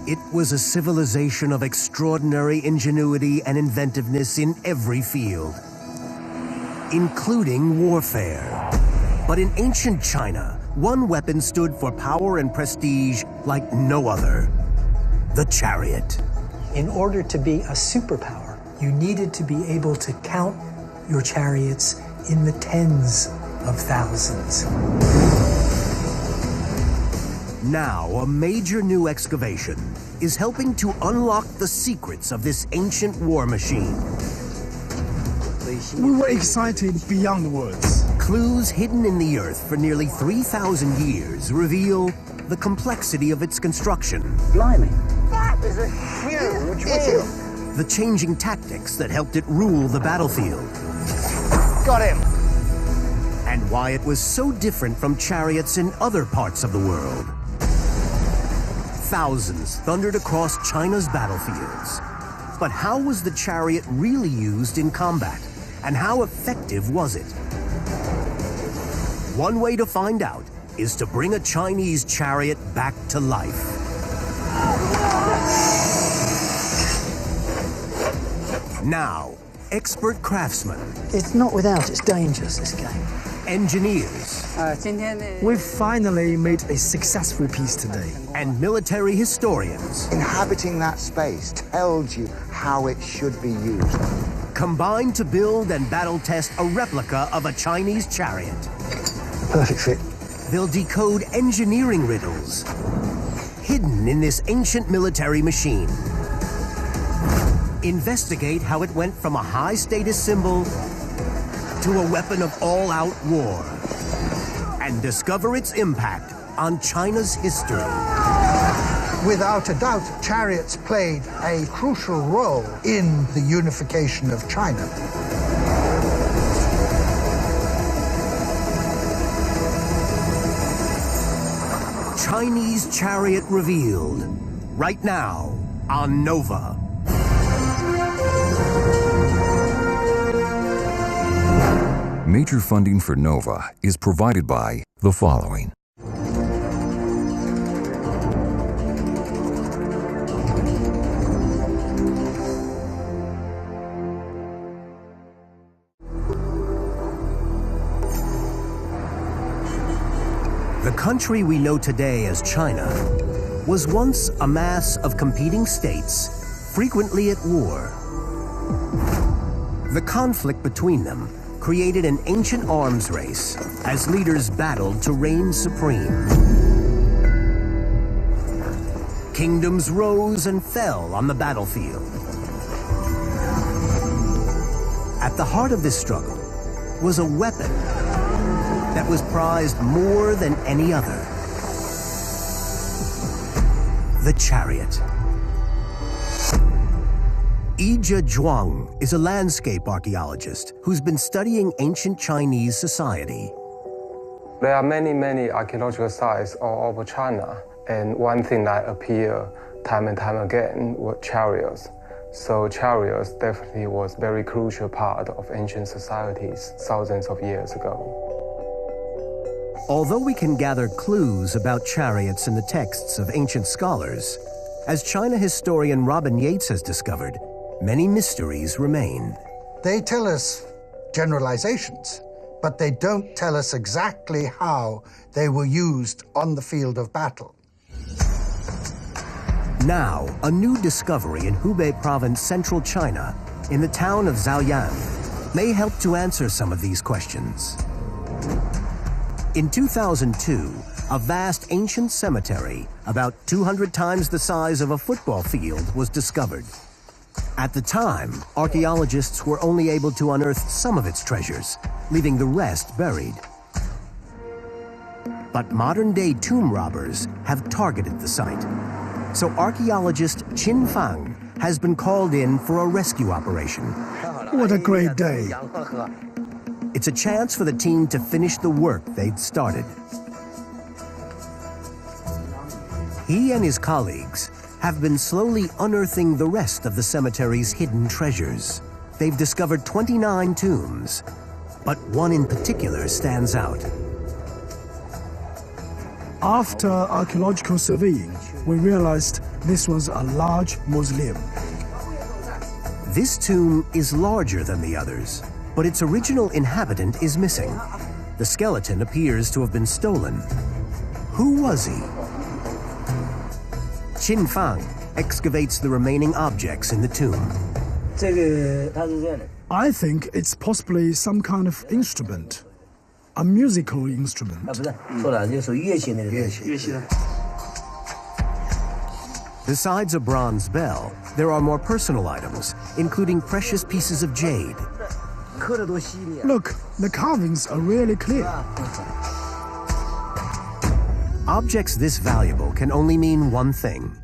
It was a civilization of extraordinary ingenuity and inventiveness in every field, including warfare. But in ancient China, one weapon stood for power and prestige like no other: the chariot. In order to be a superpower, you needed to be able to count your chariots in the tens of thousands. Now, a major new excavation is helping to unlock the secrets of this ancient war machine. We were excited beyond words. Clues hidden in the earth for nearly 3,000 years reveal the complexity of its construction. Blimey, that is a huge wheel. The changing tactics that helped it rule the battlefield. Got him. And why it was so different from chariots in other parts of the world. Thousands thundered across China's battlefields. But how was the chariot really used in combat? And how effective was it? One way to find out is to bring a Chinese chariot back to life. Now, expert craftsmen. It's not without its dangers, this game. Engineers. We've finally made a successful piece today. And military historians. Inhabiting that space tells you how it should be used. Combined to build and battle test a replica of a Chinese chariot. Perfect fit. They'll decode engineering riddles hidden in this ancient military machine. Investigate how it went from a high-status symbol to a weapon of all-out war. And discover its impact on China's history. Without a doubt, chariots played a crucial role in the unification of China. Chinese chariot revealed, right now on Nova. Major funding for Nova is provided by the following. The country we know today as China was once a mass of competing states, frequently at war. The conflict between them created an ancient arms race as leaders battled to reign supreme. Kingdoms rose and fell on the battlefield. At the heart of this struggle was a weapon that was prized more than any other: the chariot. Yizhe Zhuang is a landscape archaeologist who's been studying ancient Chinese society. There are many archaeological sites all over China, and one thing that appear time and time again were chariots. So chariots definitely was very crucial part of ancient societies thousands of years ago. Although we can gather clues about chariots in the texts of ancient scholars, as China historian Robin Yates has discovered, many mysteries remain. They tell us generalizations, but they don't tell us exactly how they were used on the field of battle. Now, a new discovery in Hubei province, central China, in the town of Zaoyan, may help to answer some of these questions. In 2002, a vast ancient cemetery, about 200 times the size of a football field, was discovered. At the time, archaeologists were only able to unearth some of its treasures, leaving the rest buried. But modern-day tomb robbers have targeted the site. So archaeologist Qin Fang has been called in for a rescue operation. What a great day. It's a chance for the team to finish the work they'd started. He and his colleagues have been slowly unearthing the rest of the cemetery's hidden treasures. They've discovered 29 tombs, but one in particular stands out. After archaeological surveying, we realized this was a large mausoleum. This tomb is larger than the others, but its original inhabitant is missing. The skeleton appears to have been stolen. Who was he? Qin Fang excavates the remaining objects in the tomb. I think it's possibly some kind of instrument, a musical instrument. Besides a bronze bell, there are more personal items, including precious pieces of jade. Look, the carvings are really clear. Objects this valuable can only mean one thing.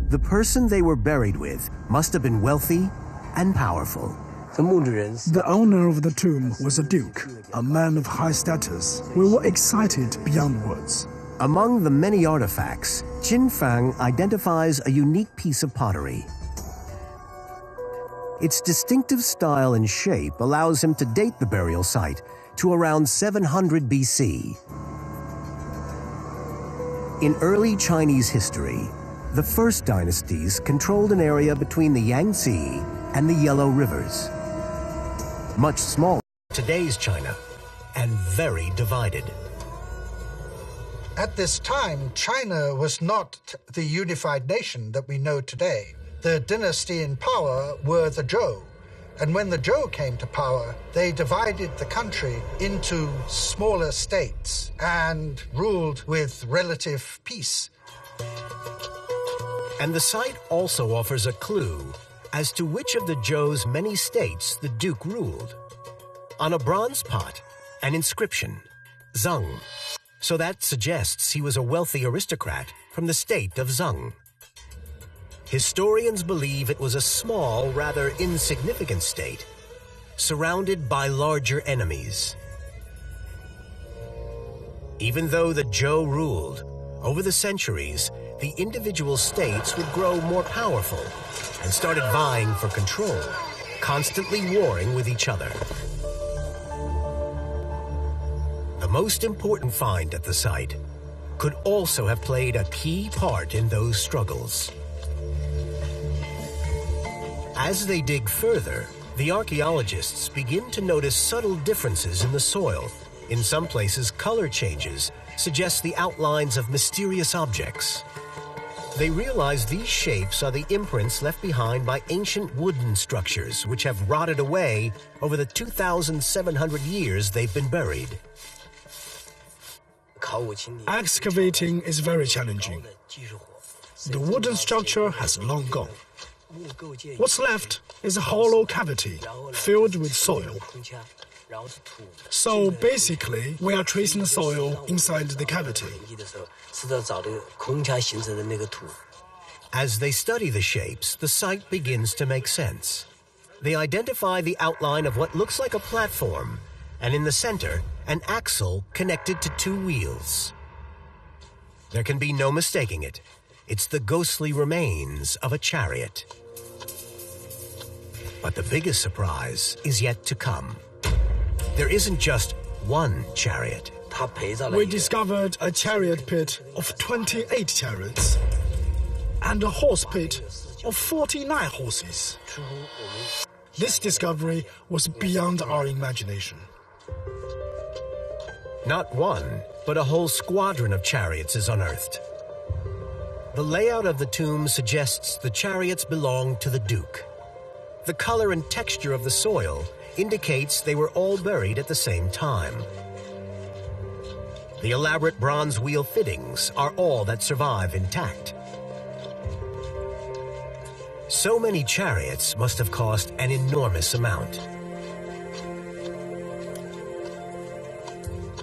The person they were buried with must have been wealthy and powerful. The owner of the tomb was a duke, a man of high status. We were excited beyond words. Among the many artifacts, Qin Fang identifies a unique piece of pottery. Its distinctive style and shape allows him to date the burial site to around 700 BC. In early Chinese history, the first dynasties controlled an area between the Yangtze and the Yellow Rivers. Much smaller than today's China, and very divided. At this time, China was not the unified nation that we know today. The dynasty in power were the Zhou. And when the Zhou came to power, they divided the country into smaller states and ruled with relative peace. And the site also offers a clue as to which of the Zhou's many states the Duke ruled. On a bronze pot, an inscription, Zheng. So that suggests he was a wealthy aristocrat from the state of Zheng. Historians believe it was a small, rather insignificant state, surrounded by larger enemies. Even though the Zhou ruled, over the centuries, the individual states would grow more powerful and started vying for control, constantly warring with each other. The most important find at the site could also have played a key part in those struggles. As they dig further, the archaeologists begin to notice subtle differences in the soil. In some places, color changes suggest the outlines of mysterious objects. They realize these shapes are the imprints left behind by ancient wooden structures which have rotted away over the 2,700 years they've been buried. Excavating is very challenging. The wooden structure has long gone. What's left is a hollow cavity filled with soil. So basically, we are tracing the soil inside the cavity. As they study the shapes, the site begins to make sense. They identify the outline of what looks like a platform, and in the center, an axle connected to two wheels. There can be no mistaking it. It's the ghostly remains of a chariot. But the biggest surprise is yet to come. There isn't just one chariot. We discovered a chariot pit of 28 chariots and a horse pit of 49 horses. This discovery was beyond our imagination. Not one, but a whole squadron of chariots is unearthed. The layout of the tomb suggests the chariots belonged to the Duke. The color and texture of the soil indicates they were all buried at the same time. The elaborate bronze wheel fittings are all that survive intact. So many chariots must have cost an enormous amount.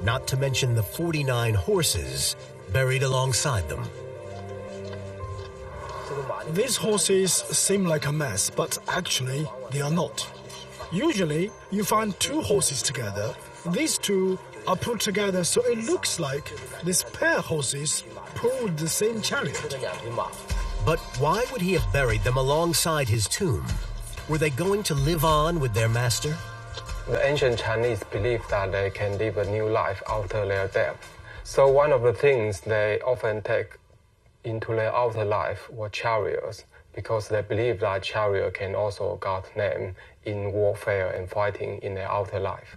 Not to mention the 49 horses buried alongside them. These horses seem like a mess, but actually they are not. Usually, you find two horses together. These two are put together so it looks like these pair of horses pulled the same chariot. But why would he have buried them alongside his tomb? Were they going to live on with their master? The ancient Chinese believed that they can live a new life after their death. So one of the things they often take into their afterlife were chariots, because they believe that chariot can also get name in warfare and fighting in their afterlife.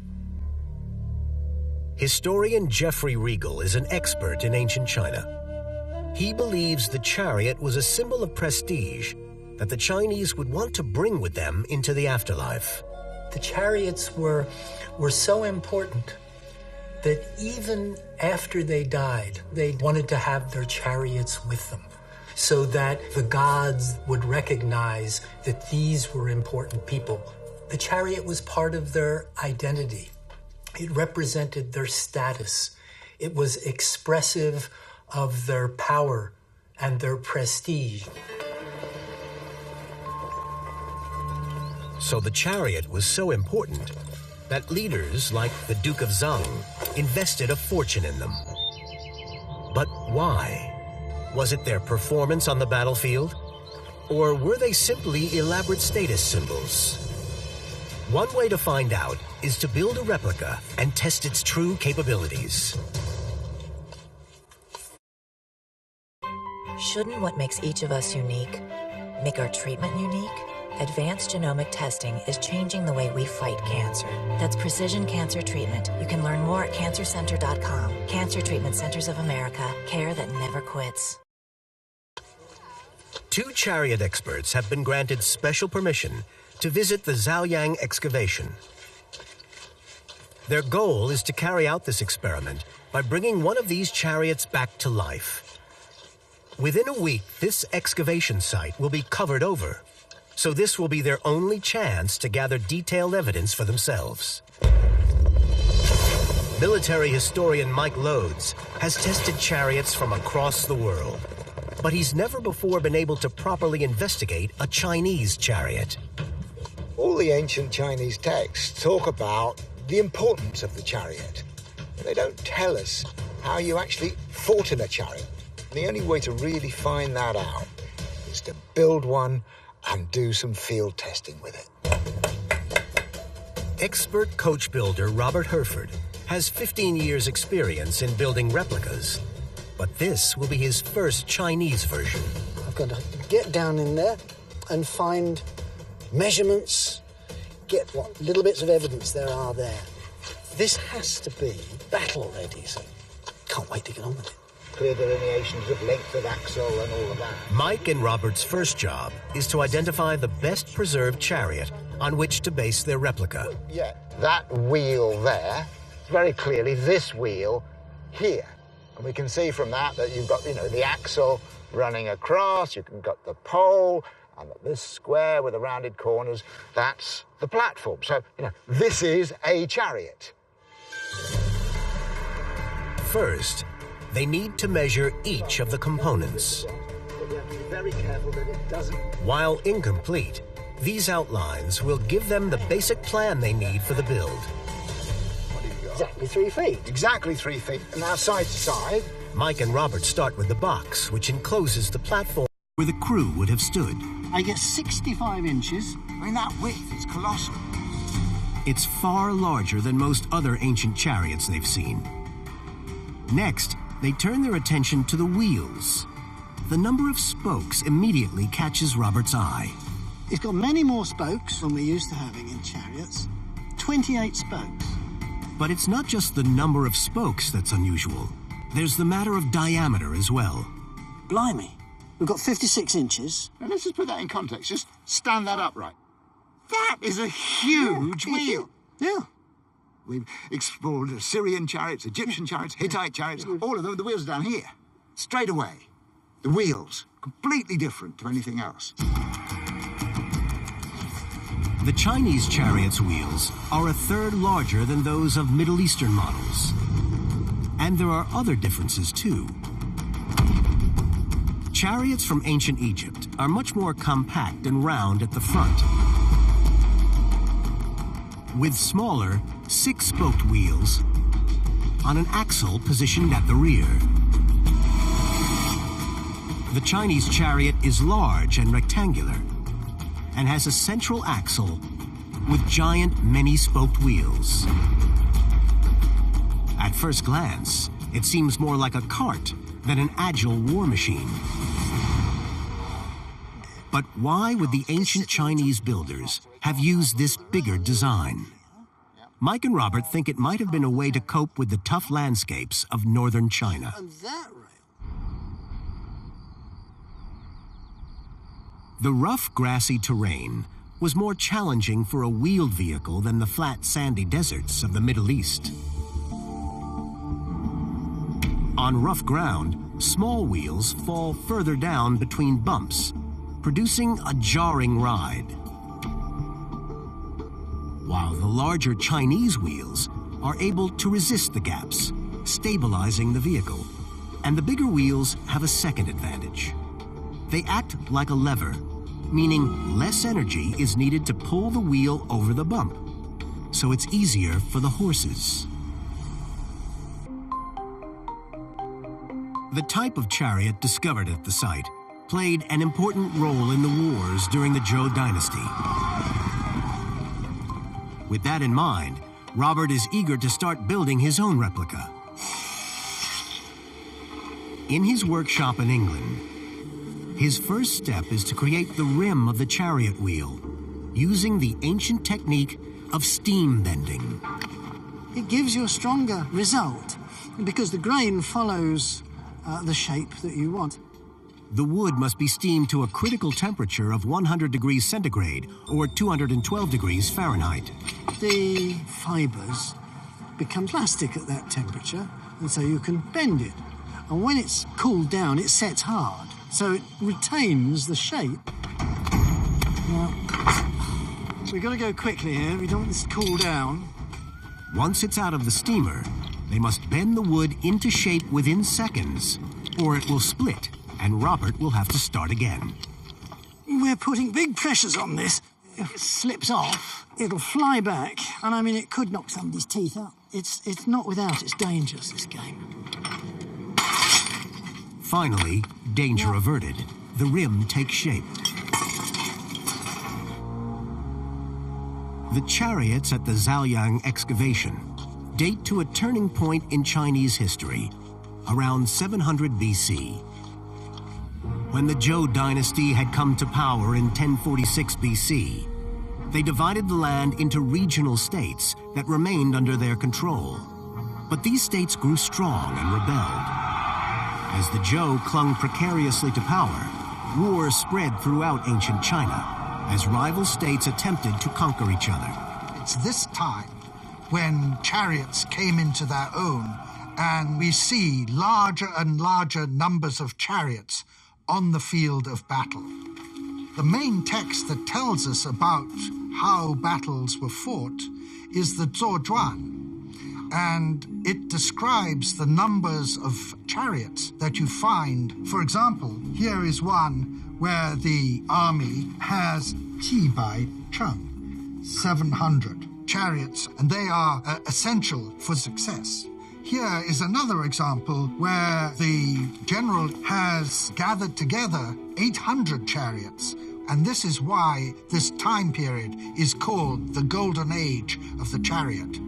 Historian Jeffrey Regal is an expert in ancient China. He believes the chariot was a symbol of prestige that the Chinese would want to bring with them into the afterlife. The chariots were so important that even after they died, they wanted to have their chariots with them, so that the gods would recognize that these were important people. The chariot was part of their identity. It represented their status. It was expressive of their power and their prestige. So the chariot was so important that leaders like the Duke of Zhang invested a fortune in them. But why? Was it their performance on the battlefield? Or were they simply elaborate status symbols? One way to find out is to build a replica and test its true capabilities. Shouldn't what makes each of us unique make our treatment unique? Advanced genomic testing is changing the way we fight cancer. That's precision cancer treatment. You can learn more at cancercenter.com. Cancer Treatment Centers of America. Care that never quits. 2 chariot experts have been granted special permission to visit the Zhaoyang excavation. Their goal is to carry out this experiment by bringing one of these chariots back to life. Within a week, this excavation site will be covered over, so this will be their only chance to gather detailed evidence for themselves. Military historian Mike Lodes has tested chariots from across the world, but he's never before been able to properly investigate a Chinese chariot. All the ancient Chinese texts talk about the importance of the chariot. They don't tell us how you actually fought in a chariot. The only way to really find that out is to build one and do some field testing with it. Expert coach builder Robert Herford has 15 years' experience in building replicas, but this will be his first Chinese version. I've got to get down in there and find measurements, get what little bits of evidence there are there. This has to be battle ready, so can't wait to get on with it. Clear delineations of length of axle and all of that. Mike and Robert's first job is to identify the best preserved chariot on which to base their replica. Yeah, that wheel there, very clearly this wheel here. And we can see from that you've got, the axle running across, you've got the pole, and this square with the rounded corners, that's the platform. So, this is a chariot. First, they need to measure each of the components. But we have to be very careful that it doesn't... While incomplete, these outlines will give them the basic plan they need for the build. Exactly 3 feet. Exactly 3 feet. And now side to side. Mike and Robert start with the box, which encloses the platform where the crew would have stood. I get 65 inches. I mean, that width is colossal. It's far larger than most other ancient chariots they've seen. Next, they turn their attention to the wheels. The number of spokes immediately catches Robert's eye. It's got many more spokes than we're used to having in chariots. 28 spokes. But it's not just the number of spokes that's unusual. There's the matter of diameter as well. Blimey. We've got 56 inches. Now, let's just put that in context. Just stand that upright. That is a huge wheel. Yeah. We've explored Assyrian chariots, Egyptian chariots, Hittite chariots, all of them, the wheels are down here. Straight away. The wheels, completely different to anything else. The Chinese chariot's wheels are a third larger than those of Middle Eastern models. And there are other differences too. Chariots from ancient Egypt are much more compact and round at the front, with smaller, 6-spoked wheels on an axle positioned at the rear. The Chinese chariot is large and rectangular and has a central axle with giant many-spoked wheels. At first glance, it seems more like a cart than an agile war machine. But why would the ancient Chinese builders have used this bigger design? Mike and Robert think it might have been a way to cope with the tough landscapes of northern China. The rough, grassy terrain was more challenging for a wheeled vehicle than the flat, sandy deserts of the Middle East. On rough ground, small wheels fall further down between bumps, producing a jarring ride. While the larger Chinese wheels are able to resist the gaps, stabilizing the vehicle. And the bigger wheels have a second advantage. They act like a lever, meaning less energy is needed to pull the wheel over the bump, so it's easier for the horses. The type of chariot discovered at the site played an important role in the wars during the Zhou dynasty. With that in mind, Robert is eager to start building his own replica. In his workshop in England, his first step is to create the rim of the chariot wheel using the ancient technique of steam bending. It gives you a stronger result because the grain follows the shape that you want. The wood must be steamed to a critical temperature of 100 degrees centigrade or 212 degrees Fahrenheit. The fibres become plastic at that temperature, and so you can bend it. And when it's cooled down, it sets hard, so it retains the shape. Now, we've got to go quickly here. We don't want this to cool down. Once it's out of the steamer, they must bend the wood into shape within seconds, or it will split, and Robert will have to start again. We're putting big pressures on this. If it slips off, it'll fly back, and I mean, it could knock somebody's teeth out. It's not without its dangers, this game. Finally, danger averted. The rim takes shape. The chariots at the Zaoyang excavation date to a turning point in Chinese history, around 700 BC. When the Zhou dynasty had come to power in 1046 BC, they divided the land into regional states that remained under their control. But these states grew strong and rebelled. As the Zhou clung precariously to power, wars spread throughout ancient China as rival states attempted to conquer each other. It's this time when chariots came into their own, and we see larger and larger numbers of chariots on the field of battle. The main text that tells us about how battles were fought is the Zuozhuan, and it describes the numbers of chariots that you find. For example, here is one where the army has 700 chariots, and they are essential for success. Here is another example where the general has gathered together 800 chariots, and this is why this time period is called the Golden Age of the chariot.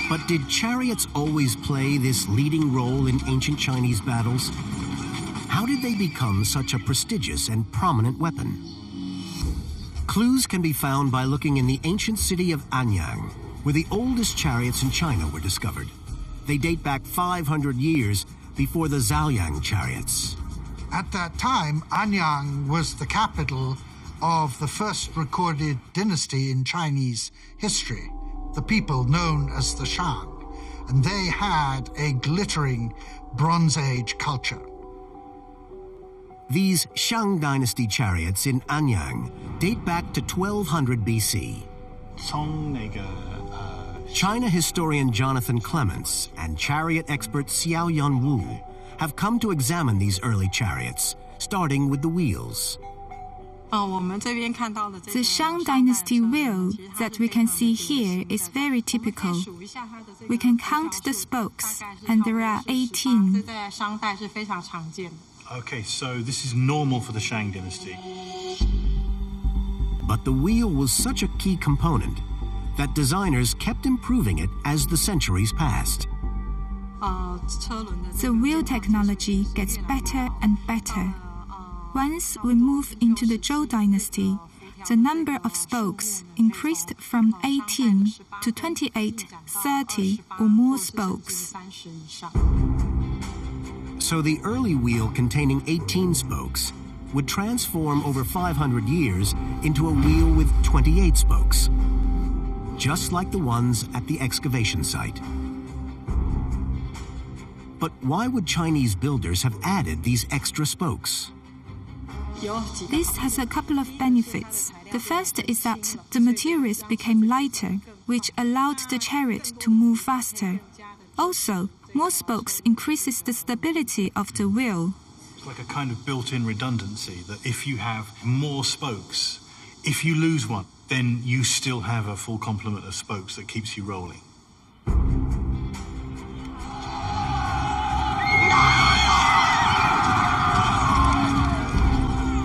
But did chariots always play this leading role in ancient Chinese battles? How did they become such a prestigious and prominent weapon? Clues can be found by looking in the ancient city of Anyang, where the oldest chariots in China were discovered. They date back 500 years before the Zaoyang chariots. At that time, Anyang was the capital of the first recorded dynasty in Chinese history, the people known as the Shang, and they had a glittering Bronze Age culture. These Shang dynasty chariots in Anyang date back to 1200 BC. China historian Jonathan Clements and chariot expert Xiaoyun Wu have come to examine these early chariots, starting with the wheels. The Shang dynasty wheel that we can see here is very typical. We can count the spokes, and there are 18. Okay, so this is normal for the Shang dynasty. But the wheel was such a key component that designers kept improving it as the centuries passed. The wheel technology gets better and better. Once we move into the Zhou dynasty, the number of spokes increased from 18 to 28, 30 or more spokes. So the early wheel containing 18 spokes would transform over 500 years into a wheel with 28 spokes, just like the ones at the excavation site. But why would Chinese builders have added these extra spokes? This has a couple of benefits. The first is that the materials became lighter, which allowed the chariot to move faster. Also, more spokes increases the stability of the wheel. It's like a kind of built-in redundancy that if you have more spokes, if you lose one, then you still have a full complement of spokes that keeps you rolling.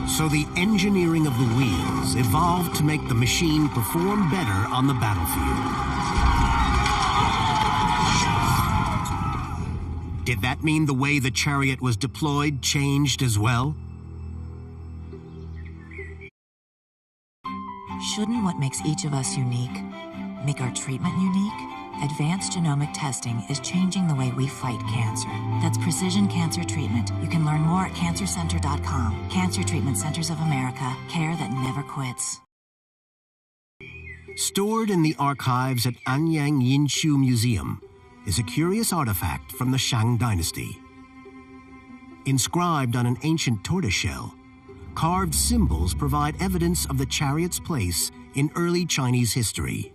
So the engineering of the wheels evolved to make the machine perform better on the battlefield. Did that mean the way the chariot was deployed changed as well? Shouldn't what makes each of us unique make our treatment unique? Advanced genomic testing is changing the way we fight cancer. That's precision cancer treatment. You can learn more at cancercenter.com. Cancer Treatment Centers of America. Care that never quits. Stored in the archives at Anyang Yinshu Museum is a curious artifact from the Shang dynasty. Inscribed on an ancient tortoiseshell, carved symbols provide evidence of the chariot's place in early Chinese history.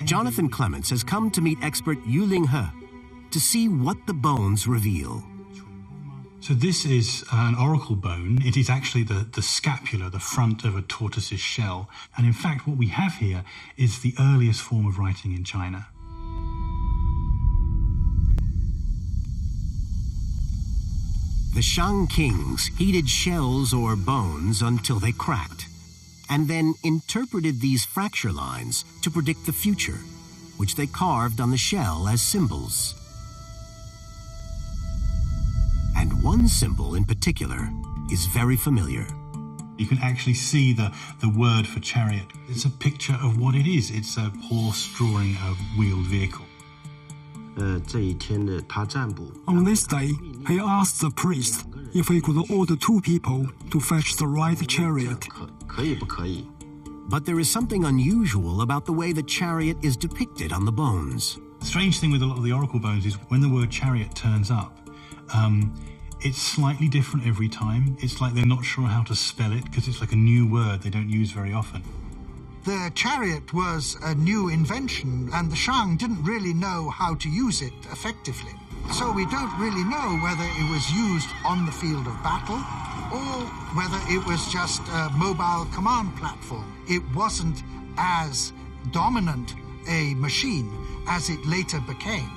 Jonathan Clements has come to meet expert Yu Ling He to see what the bones reveal. So this is an oracle bone. It is actually the scapula, the front of a tortoise's shell. And in fact, what we have here is the earliest form of writing in China. The Shang kings heated shells or bones until they cracked, and then interpreted these fracture lines to predict the future, which they carved on the shell as symbols. And one symbol in particular is very familiar. You can actually see the word for chariot. It's a picture of what it is. It's a horse drawing a wheeled vehicle. On this day, he asked the priest if he could order 2 people to fetch the right chariot. But there is something unusual about the way the chariot is depicted on the bones. The strange thing with a lot of the oracle bones is when the word chariot turns up, it's slightly different every time. It's like they're not sure how to spell it because it's like a new word they don't use very often. The chariot was a new invention, and the Shang didn't really know how to use it effectively. So we don't really know whether it was used on the field of battle or whether it was just a mobile command platform. It wasn't as dominant a machine as it later became.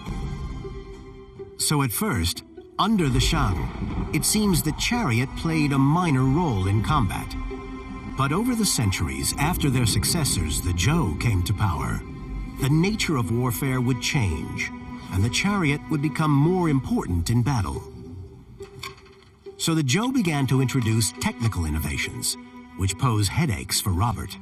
So at first, under the Shang, it seems the chariot played a minor role in combat. But over the centuries after their successors, the Zhou, came to power, the nature of warfare would change, and the chariot would become more important in battle. So the Zhou began to introduce technical innovations, which pose headaches for Robert.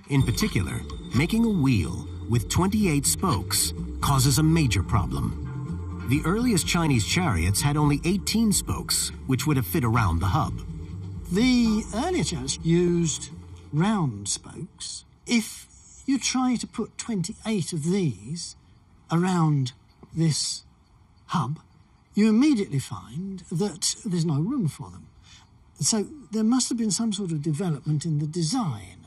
In particular, making a wheel with 28 spokes causes a major problem. The earliest Chinese chariots had only 18 spokes, which would have fit around the hub. The earlier chariots used round spokes. If you try to put 28 of these around this hub, you immediately find that there's no room for them. So there must have been some sort of development in the design.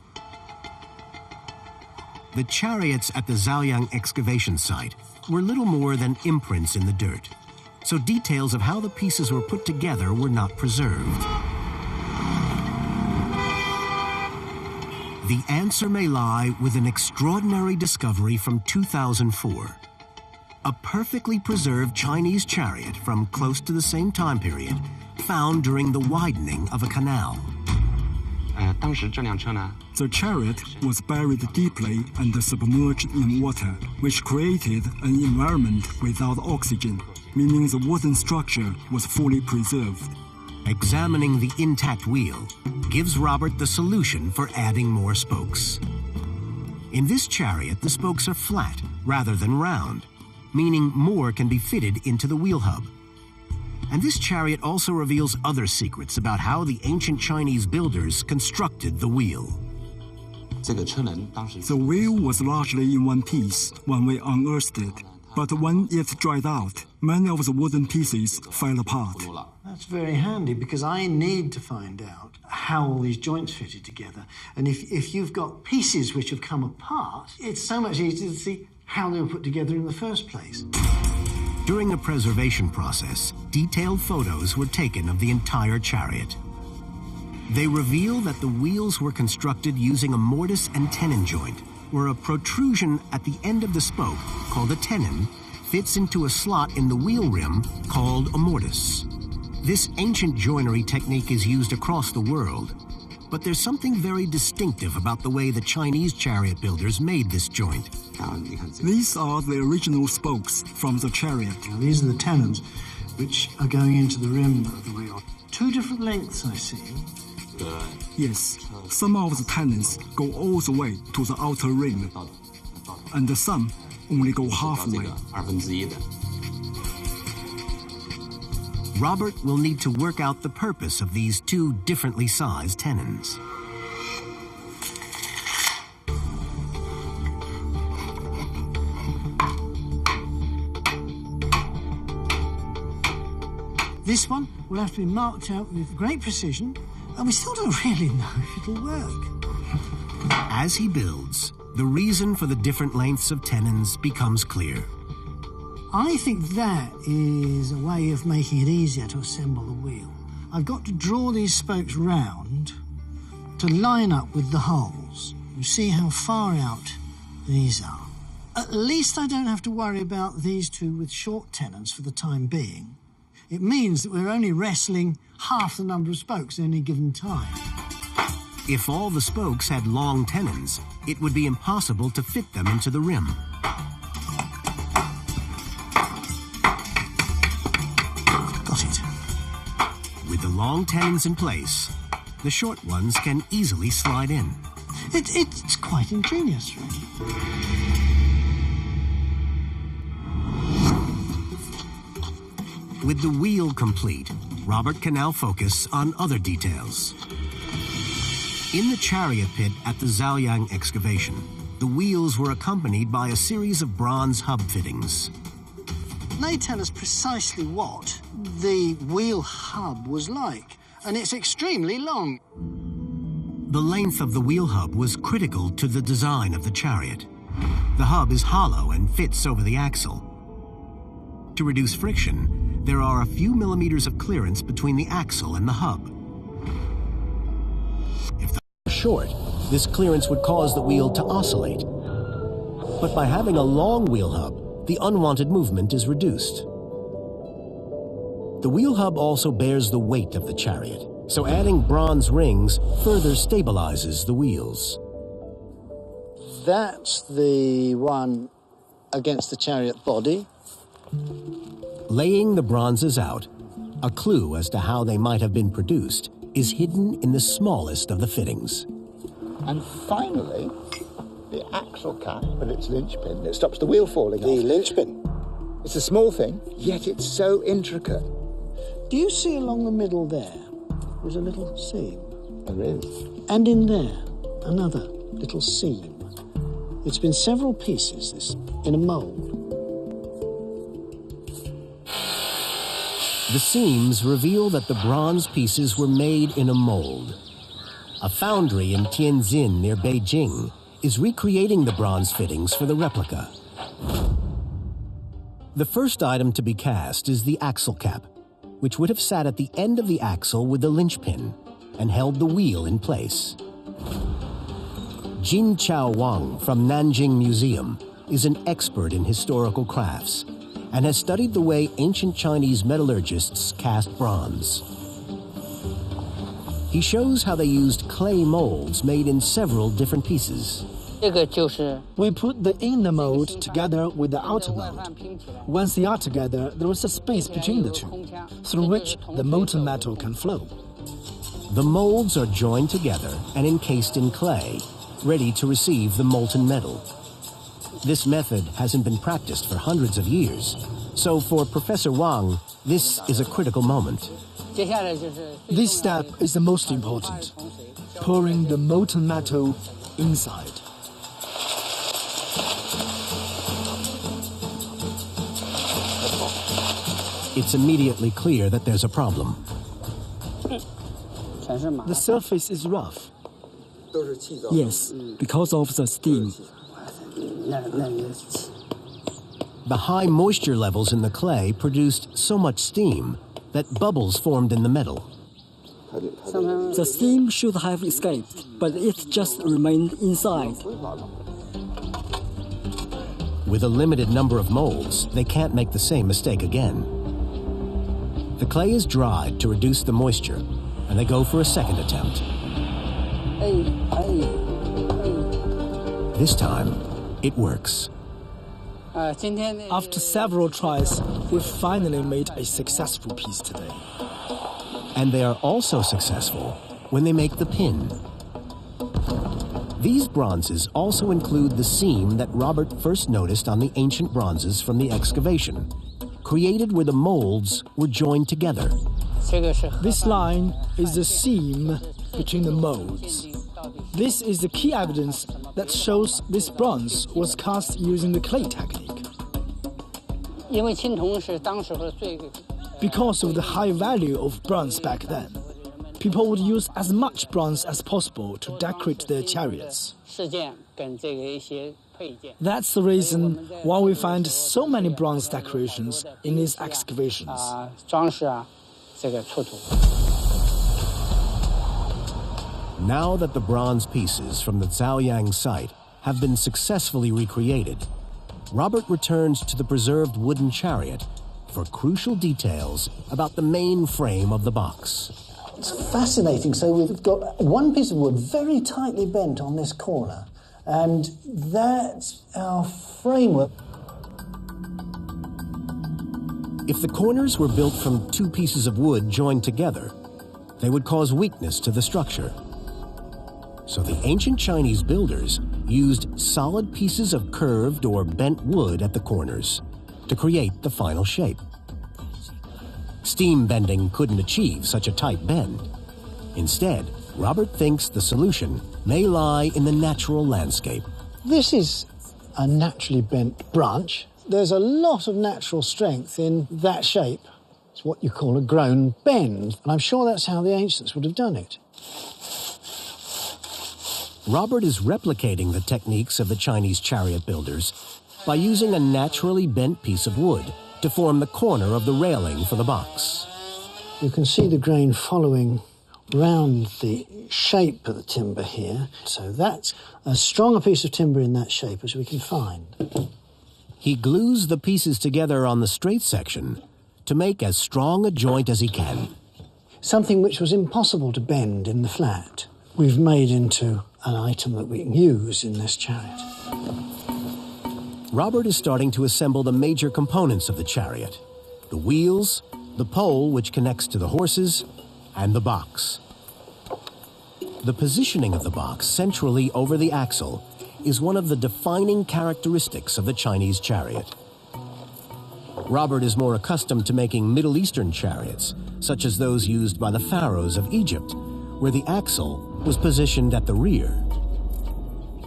The chariots at the Zaoyang excavation site were little more than imprints in the dirt, so details of how the pieces were put together were not preserved. The answer may lie with an extraordinary discovery from 2004. A perfectly preserved Chinese chariot from close to the same time period, found during the widening of a canal. The chariot was buried deeply and submerged in water, which created an environment without oxygen, meaning the wooden structure was fully preserved. Examining the intact wheel gives Robert the solution for adding more spokes. In this chariot, the spokes are flat rather than round, meaning more can be fitted into the wheel hub. And this chariot also reveals other secrets about how the ancient Chinese builders constructed the wheel. The wheel was largely in one piece when we unearthed it, but when it dried out, many of the wooden pieces fell apart. That's very handy, because I need to find out how all these joints fitted together. And if you've got pieces which have come apart, it's so much easier to see how they were put together in the first place. During the preservation process, detailed photos were taken of the entire chariot. They reveal that the wheels were constructed using a mortise and tenon joint, where a protrusion at the end of the spoke, called a tenon, fits into a slot in the wheel rim called a mortise. This ancient joinery technique is used across the world, but there's something very distinctive about the way the Chinese chariot builders made this joint. These are the original spokes from the chariot. Now, these are the tenons which are going into the rim of the wheel. Two different lengths, I see. Yes, some of the tenons go all the way to the outer rim, and some only go halfway. Robert will need to work out the purpose of these two differently sized tenons. This one will have to be marked out with great precision, and we still don't really know if it'll work. As he builds, the reason for the different lengths of tenons becomes clear. I think that is a way of making it easier to assemble the wheel. I've got to draw these spokes round to line up with the holes. You see how far out these are. At least I don't have to worry about these two with short tenons for the time being. It means that we're only wrestling half the number of spokes at any given time. If all the spokes had long tenons, it would be impossible to fit them into the rim. Got it. With the long tenons in place, the short ones can easily slide in. It's quite ingenious, really. With the wheel complete, Robert can now focus on other details. In the chariot pit at the Zhaoyang excavation, the wheels were accompanied by a series of bronze hub fittings. They tell us precisely what the wheel hub was like, and it's extremely long. The length of the wheel hub was critical to the design of the chariot. The hub is hollow and fits over the axle. To reduce friction, there are a few millimeters of clearance between the axle and the hub. If the hub is short, this clearance would cause the wheel to oscillate. But by having a long wheel hub, the unwanted movement is reduced. The wheel hub also bears the weight of the chariot, so adding bronze rings further stabilizes the wheels. That's the one against the chariot body. Laying the bronzes out, a clue as to how they might have been produced is hidden in the smallest of the fittings. And finally, the axle cap with its linchpin that stops the wheel falling off. The linchpin? It's a small thing, yet it's so intricate. Do you see along the middle there? There's a little seam. There is. And in there, another little seam. It's been several pieces, this, in a mould. The seams reveal that the bronze pieces were made in a mold. A foundry in Tianjin near Beijing is recreating the bronze fittings for the replica. The first item to be cast is the axle cap, which would have sat at the end of the axle with the linchpin and held the wheel in place. Jin Chao Wang from Nanjing Museum is an expert in historical crafts and has studied the way ancient Chinese metallurgists cast bronze. He shows how they used clay molds made in several different pieces. We put the inner mold together with the outer mold. Once they are together, there is a space between the two, through which the molten metal can flow. The molds are joined together and encased in clay, ready to receive the molten metal. This method hasn't been practiced for hundreds of years, so for Professor Wang, this is a critical moment. This step is the most important, pouring the molten metal inside. It's immediately clear that there's a problem. The surface is rough. Yes, because of the steam. The high moisture levels in the clay produced so much steam that bubbles formed in the metal. The steam should have escaped, but it just remained inside. With a limited number of molds, they can't make the same mistake again. The clay is dried to reduce the moisture, and they go for a second attempt. This time, it works. After several tries, we've finally made a successful piece today. And they are also successful when they make the pin. These bronzes also include the seam that Robert first noticed on the ancient bronzes from the excavation, created where the molds were joined together. This line is the seam between the molds. This is the key evidence that shows this bronze was cast using the clay technique. Because of the high value of bronze back then, people would use as much bronze as possible to decorate their chariots. That's the reason why we find so many bronze decorations in these excavations. Now that the bronze pieces from the Zhaoyang site have been successfully recreated, Robert returns to the preserved wooden chariot for crucial details about the main frame of the box. It's fascinating. So we've got one piece of wood very tightly bent on this corner, and that's our framework. If the corners were built from two pieces of wood joined together, they would cause weakness to the structure. So the ancient Chinese builders used solid pieces of curved or bent wood at the corners to create the final shape. Steam bending couldn't achieve such a tight bend. Instead, Robert thinks the solution may lie in the natural landscape. This is a naturally bent branch. There's a lot of natural strength in that shape. It's what you call a grown bend, and I'm sure that's how the ancients would have done it. Robert is replicating the techniques of the Chinese chariot builders by using a naturally bent piece of wood to form the corner of the railing for the box. You can see the grain following round the shape of the timber here. So that's as strong a piece of timber in that shape as we can find. He glues the pieces together on the straight section to make as strong a joint as he can. Something which was impossible to bend in the flat, we've made into an item that we can use in this chariot. Robert is starting to assemble the major components of the chariot: the wheels, the pole which connects to the horses, and the box. The positioning of the box centrally over the axle is one of the defining characteristics of the Chinese chariot. Robert is more accustomed to making Middle Eastern chariots, such as those used by the pharaohs of Egypt, where the axle was positioned at the rear.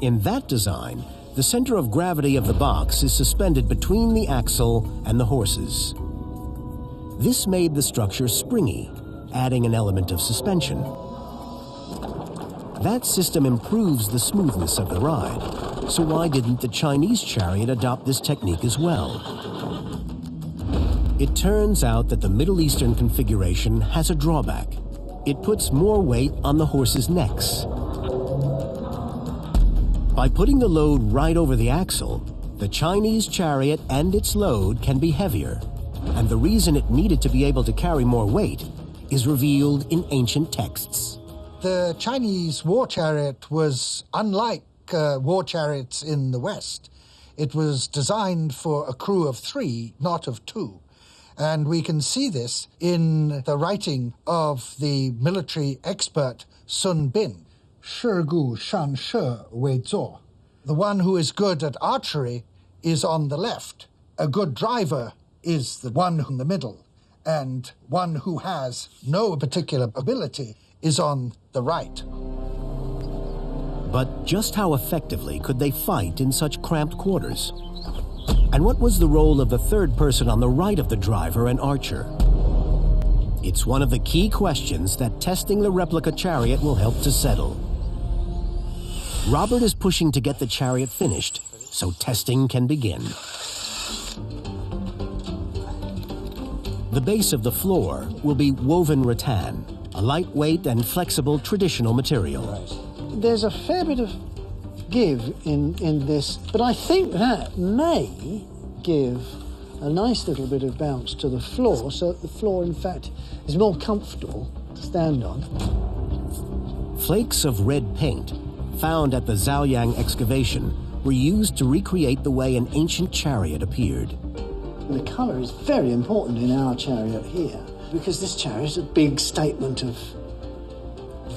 In that design, the center of gravity of the box is suspended between the axle and the horses. This made the structure springy, adding an element of suspension. That system improves the smoothness of the ride, so why didn't the Chinese chariot adopt this technique as well? It turns out that the Middle Eastern configuration has a drawback. It puts more weight on the horses' necks. By putting the load right over the axle, the Chinese chariot and its load can be heavier, and the reason it needed to be able to carry more weight is revealed in ancient texts. The Chinese war chariot was unlike war chariots in the West. It was designed for a crew of 3, not of 2. And we can see this in the writing of the military expert Sun Bin. 士故上射为左. The one who is good at archery is on the left. A good driver is the one in the middle. And one who has no particular ability is on the right. But just how effectively could they fight in such cramped quarters? And what was the role of the third person on the right of the driver and archer? It's one of the key questions that testing the replica chariot will help to settle. Robert is pushing to get the chariot finished so testing can begin. The base of the floor will be woven rattan, a lightweight and flexible traditional material. There's a fair bit of give in this, but I think that may give a nice little bit of bounce to the floor, so that the floor, in fact, is more comfortable to stand on. Flakes of red paint found at the Zhaoyang excavation were used to recreate the way an ancient chariot appeared. The colour is very important in our chariot here, because this chariot is a big statement of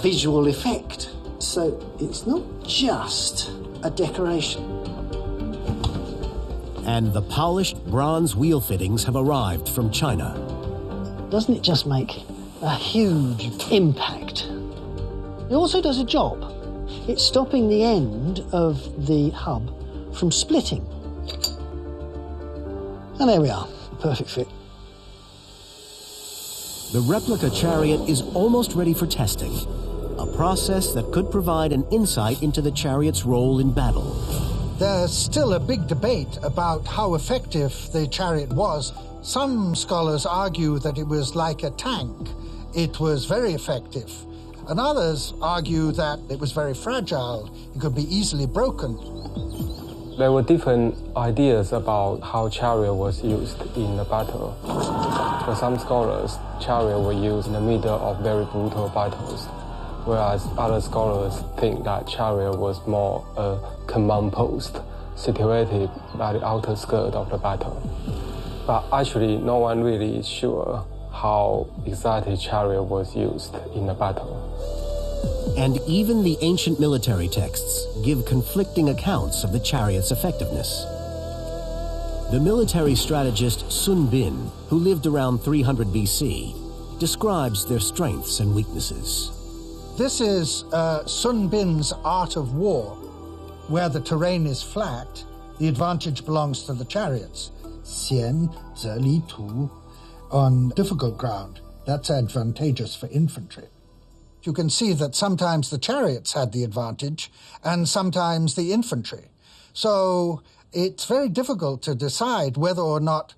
visual effect. So it's not just a decoration. And the polished bronze wheel fittings have arrived from China. Doesn't it just make a huge impact? It also does a job. It's stopping the end of the hub from splitting. And there we are, perfect fit. The replica chariot is almost ready for testing, a process that could provide an insight into the chariot's role in battle. There's still a big debate about how effective the chariot was. Some scholars argue that it was like a tank. It was very effective. And others argue that it was very fragile. It could be easily broken. There were different ideas about how chariot was used in a battle. For some scholars, chariot were used in the middle of very brutal battles, whereas other scholars think that chariot was more a command post situated by the outer skirt of the battle. But actually, no one really is sure how exactly chariot was used in a battle. And even the ancient military texts give conflicting accounts of the chariot's effectiveness. The military strategist Sun Bin, who lived around 300 BC, describes their strengths and weaknesses. This is Sun Bin's Art of War. Where the terrain is flat, the advantage belongs to the chariots. Xian, Ze Li Tu. On difficult ground, that's advantageous for infantry. You can see that sometimes the chariots had the advantage and sometimes the infantry. So it's very difficult to decide whether or not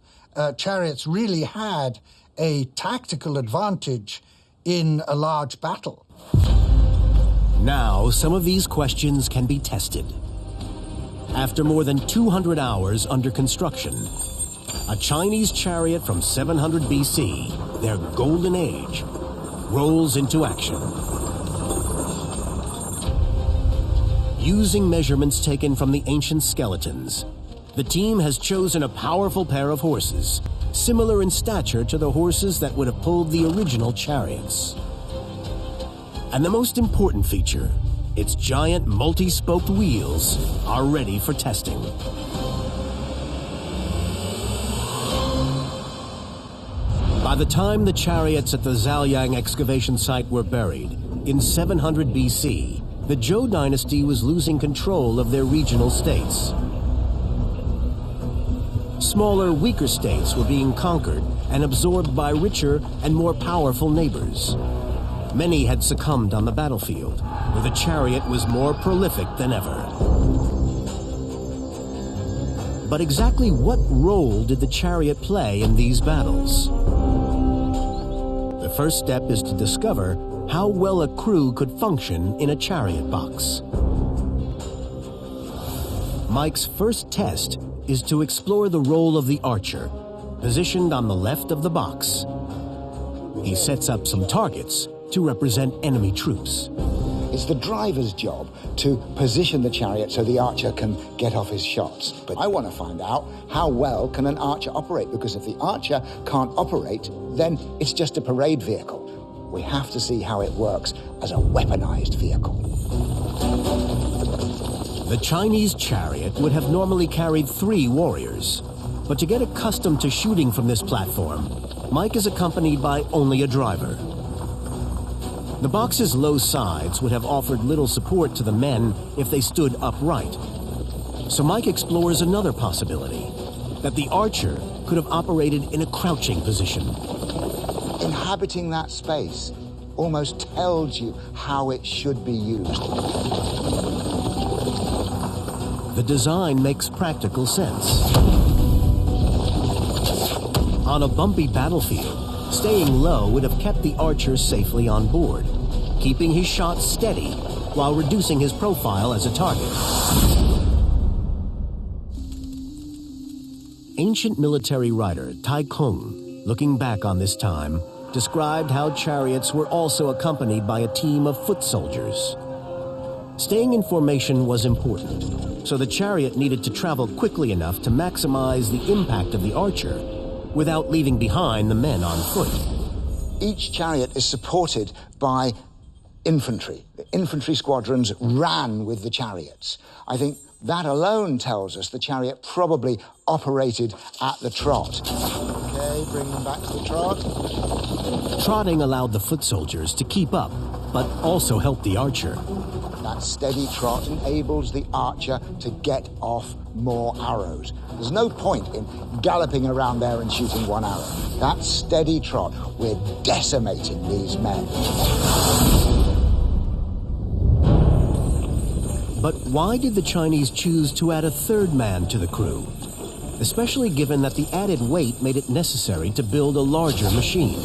chariots really had a tactical advantage in a large battle. Now, some of these questions can be tested. After more than 200 hours under construction, a Chinese chariot from 700 BC, their golden age, rolls into action. Using measurements taken from the ancient skeletons, the team has chosen a powerful pair of horses, similar in stature to the horses that would have pulled the original chariots. And the most important feature, its giant multi-spoked wheels, are ready for testing. By the time the chariots at the Zhaoyang excavation site were buried, in 700 BC, the Zhou dynasty was losing control of their regional states. Smaller, weaker states were being conquered and absorbed by richer and more powerful neighbors. Many had succumbed on the battlefield, where the chariot was more prolific than ever. But exactly what role did the chariot play in these battles? The first step is to discover how well a crew could function in a chariot box. Mike's first test is to explore the role of the archer, positioned on the left of the box. He sets up some targets to represent enemy troops. It's the driver's job to position the chariot so the archer can get off his shots. But I want to find out, how well can an archer operate? Because if the archer can't operate, then it's just a parade vehicle. We have to see how it works as a weaponized vehicle. The Chinese chariot would have normally carried 3 warriors. But to get accustomed to shooting from this platform, Mike is accompanied by only a driver. The box's low sides would have offered little support to the men if they stood upright. So Mike explores another possibility, that the archer could have operated in a crouching position. Inhabiting that space almost tells you how it should be used. The design makes practical sense. On a bumpy battlefield, staying low would have kept the archer safely on board, keeping his shots steady while reducing his profile as a target. Ancient military writer Tai Kung, looking back on this time, described how chariots were also accompanied by a team of foot soldiers. Staying in formation was important, so the chariot needed to travel quickly enough to maximize the impact of the archer without leaving behind the men on foot. Each chariot is supported by infantry. The infantry squadrons ran with the chariots. I think that alone tells us the chariot probably operated at the trot. Okay, bring them back to the trot. Trotting allowed the foot soldiers to keep up, but also helped the archer. That steady trot enables the archer to get off more arrows. There's no point in galloping around there and shooting one arrow. That steady trot, we're decimating these men. But why did the Chinese choose to add a 3rd man to the crew? Especially given that the added weight made it necessary to build a larger machine.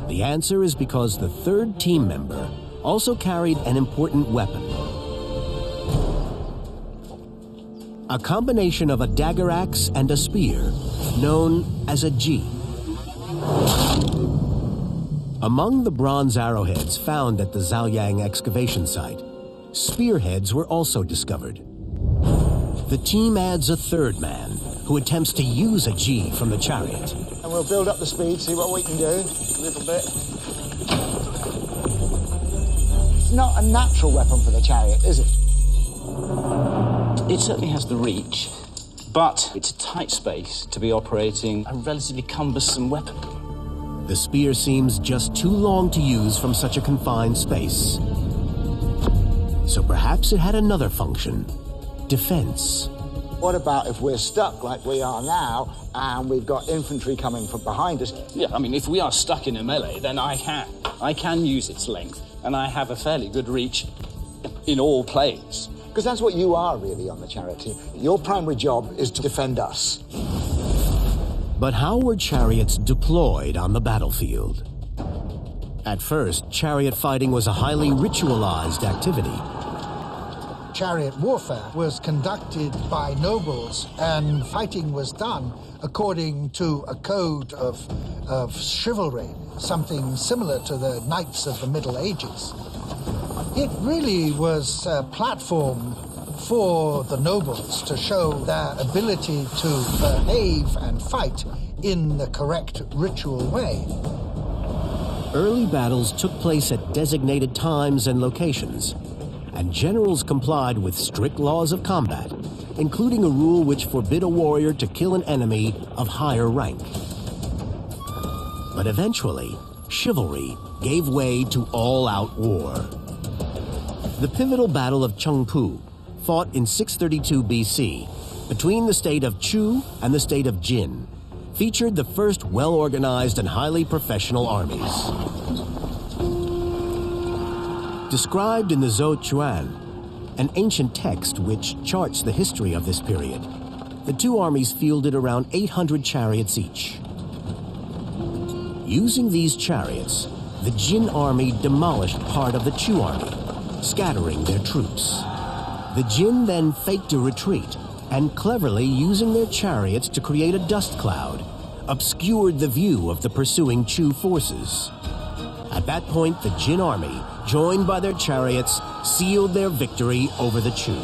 The answer is because the 3rd team member also carried an important weapon. A combination of a dagger axe and a spear, known as a ji. Among the bronze arrowheads found at the Zaoyang excavation site, spearheads were also discovered. The team adds a 3rd man, who attempts to use a ji from the chariot. And we'll build up the speed, see what we can do. A little bit. It's not a natural weapon for the chariot, is it? It certainly has the reach, but it's a tight space to be operating a relatively cumbersome weapon. The spear seems just too long to use from such a confined space. So perhaps it had another function: defense. What about if we're stuck like we are now and we've got infantry coming from behind us? Yeah, I mean, if we are stuck in a melee, then I can use its length, and I have a fairly good reach in all planes. Because that's what you are really on the chariot team. Your primary job is to defend us. But how were chariots deployed on the battlefield? At first, chariot fighting was a highly ritualized activity. Chariot warfare was conducted by nobles, and fighting was done according to a code of chivalry, something similar to the knights of the Middle Ages. It really was a platform for the nobles to show their ability to behave and fight in the correct ritual way. Early battles took place at designated times and locations, and generals complied with strict laws of combat, including a rule which forbid a warrior to kill an enemy of higher rank. But eventually, chivalry gave way to all-out war. The pivotal Battle of Chengpu, fought in 632 BC, between the state of Chu and the state of Jin, featured the first well-organized and highly professional armies. Described in the Zhou-Chuan, an ancient text which charts the history of this period, the two armies fielded around 800 chariots each. Using these chariots, the Jin army demolished part of the Chu army, scattering their troops. The Jin then faked a retreat, and cleverly using their chariots to create a dust cloud, obscured the view of the pursuing Chu forces. At that point, the Jin army, joined by their chariots, sealed their victory over the Chu.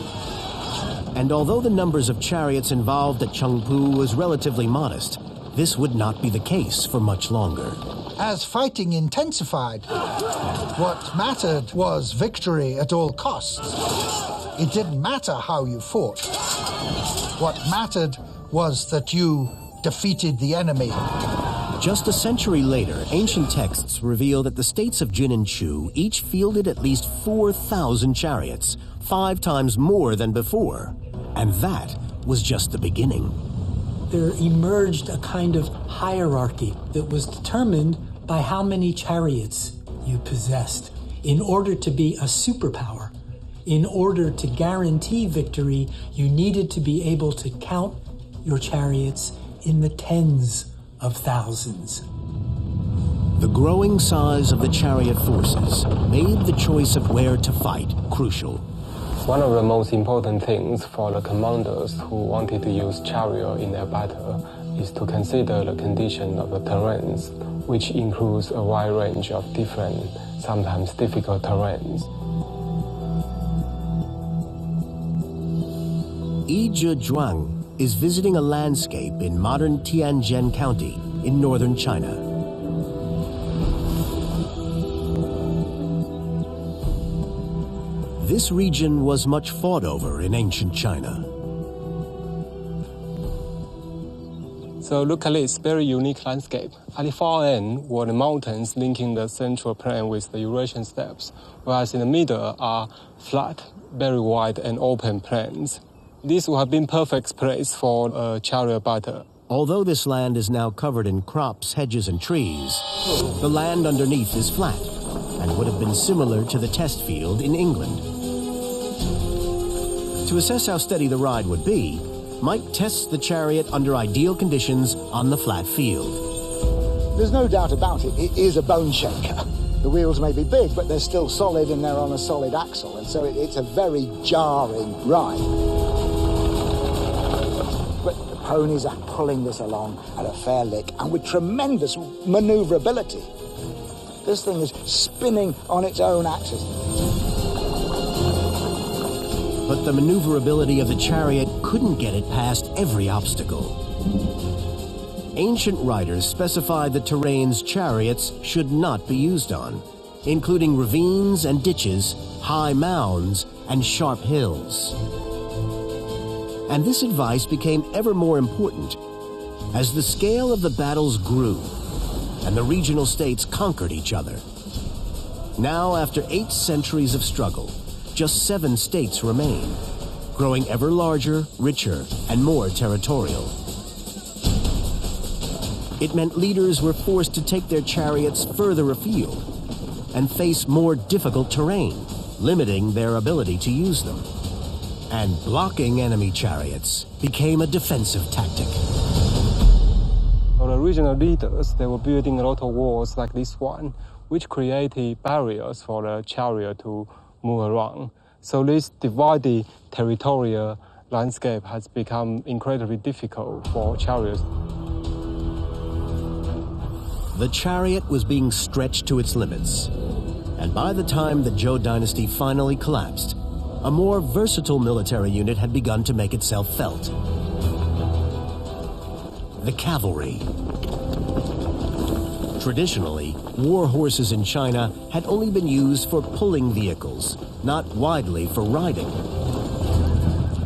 And although the numbers of chariots involved at Chengpu was relatively modest, this would not be the case for much longer. As fighting intensified, what mattered was victory at all costs. It didn't matter how you fought. What mattered was that you defeated the enemy. Just a century later, ancient texts reveal that the states of Jin and Chu each fielded at least 4,000 chariots, 5 times more than before. And that was just the beginning. There emerged a kind of hierarchy that was determined by how many chariots you possessed. In order to be a superpower, in order to guarantee victory, you needed to be able to count your chariots in the tens of thousands. The growing size of the chariot forces made the choice of where to fight crucial. One of the most important things for the commanders who wanted to use chariot in their battle is to consider the condition of the terrains, which includes a wide range of different, sometimes difficult terrains. Yi Zhezhuang is visiting a landscape in modern Tianjin County in northern China. This region was much fought over in ancient China. So look at this very unique landscape. At the far end were the mountains linking the central plain with the Eurasian steppes, whereas in the middle are flat, very wide and open plains. This would have been perfect place for a chariot battle. Although this land is now covered in crops, hedges, and trees, the land underneath is flat and would have been similar to the test field in England. To assess how steady the ride would be, Mike tests the chariot under ideal conditions on the flat field. There's no doubt about it, it is a bone shaker. The wheels may be big, but they're still solid and they're on a solid axle, and so it's a very jarring ride. But the ponies are pulling this along at a fair lick and with tremendous maneuverability. This thing is spinning on its own axis. But the maneuverability of the chariot couldn't get it past every obstacle. Ancient writers specified the terrains chariots should not be used on, including ravines and ditches, high mounds, and sharp hills. And this advice became ever more important as the scale of the battles grew and the regional states conquered each other. Now, after 8 centuries of struggle, just 7 states remain, growing ever larger, richer, and more territorial. It meant leaders were forced to take their chariots further afield and face more difficult terrain, limiting their ability to use them. And blocking enemy chariots became a defensive tactic. For the regional leaders, they were building a lot of walls like this one, which created barriers for the chariot to move around. So this divided territorial landscape has become incredibly difficult for chariots. The chariot was being stretched to its limits. And by the time the Zhou dynasty finally collapsed, a more versatile military unit had begun to make itself felt. The cavalry. Traditionally, war horses in China had only been used for pulling vehicles, not widely for riding.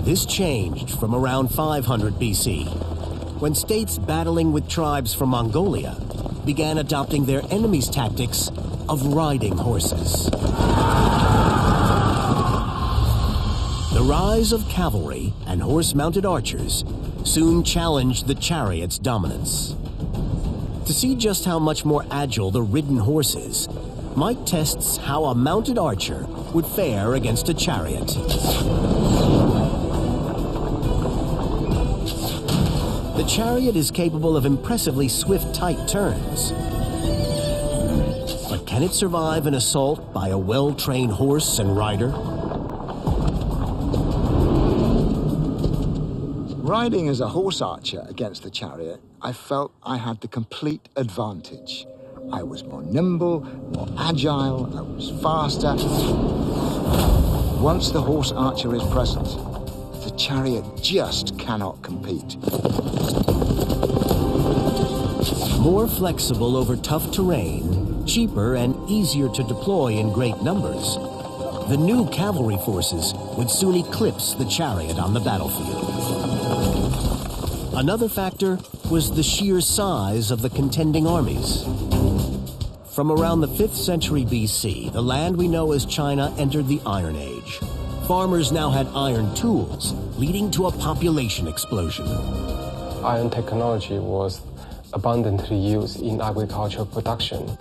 This changed from around 500 BC, when states battling with tribes from Mongolia began adopting their enemies' tactics of riding horses. The rise of cavalry and horse-mounted archers soon challenged the chariot's dominance. To see just how much more agile the ridden horse is, Mike tests how a mounted archer would fare against a chariot. The chariot is capable of impressively swift, tight turns. But can it survive an assault by a well-trained horse and rider? Riding as a horse archer against the chariot, I felt I had the complete advantage. I was more nimble, more agile, I was faster. Once the horse archer is present, the chariot just cannot compete. More flexible over tough terrain, cheaper and easier to deploy in great numbers, the new cavalry forces would soon eclipse the chariot on the battlefield. Another factor was the sheer size of the contending armies. From around the 5th century BC, the land we know as China entered the Iron Age. Farmers now had iron tools, leading to a population explosion. Iron technology was abundantly used in agricultural production,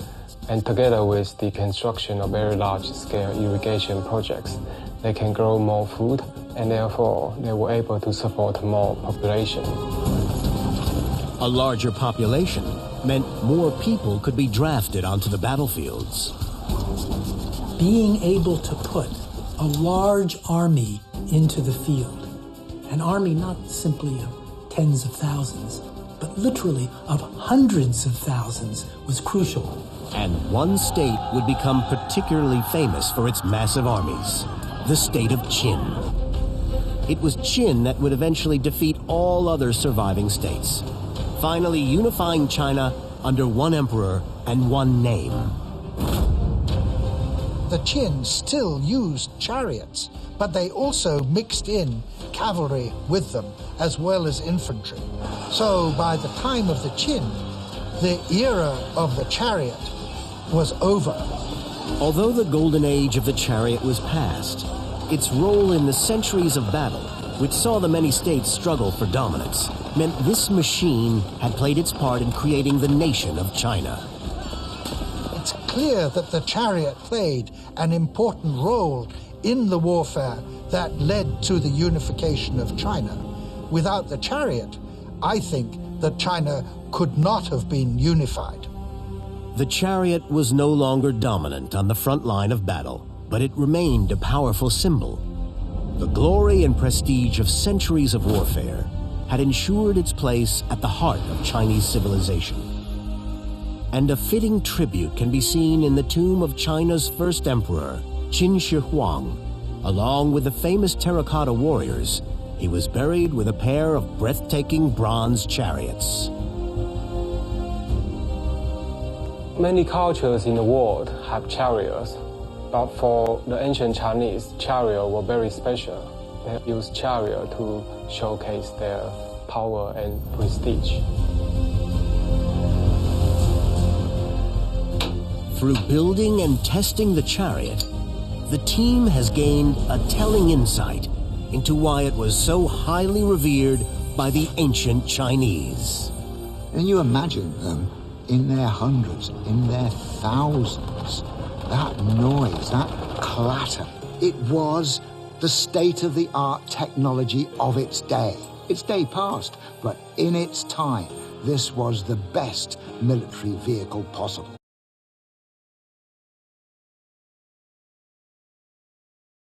and together with the construction of very large-scale irrigation projects, they can grow more food, and therefore they were able to support more population. A larger population meant more people could be drafted onto the battlefields. Being able to put a large army into the field, an army not simply of tens of thousands, but literally of hundreds of thousands, was crucial. And one state would become particularly famous for its massive armies, the state of Qin. It was Qin that would eventually defeat all other surviving states, finally unifying China under one emperor and one name. The Qin still used chariots, but they also mixed in cavalry with them, as well as infantry. So by the time of the Qin, the era of the chariot was over. Although the golden age of the chariot was past, its role in the centuries of battle, which saw the many states struggle for dominance, meant this machine had played its part in creating the nation of China. It's clear that the chariot played an important role in the warfare that led to the unification of China. Without the chariot, I think that China could not have been unified. The chariot was no longer dominant on the front line of battle, but it remained a powerful symbol. The glory and prestige of centuries of warfare had ensured its place at the heart of Chinese civilization. And a fitting tribute can be seen in the tomb of China's first emperor, Qin Shi Huang. Along with the famous terracotta warriors, he was buried with a pair of breathtaking bronze chariots. Many cultures in the world have chariots, but for the ancient Chinese, chariots were very special. They used chariots to showcase their power and prestige. Through building and testing the chariot, the team has gained a telling insight into why it was so highly revered by the ancient Chinese. Can you imagine them in their hundreds, in their thousands? That noise, that clatter. It was the state-of-the-art technology of its day. Its day passed, but in its time, this was the best military vehicle possible.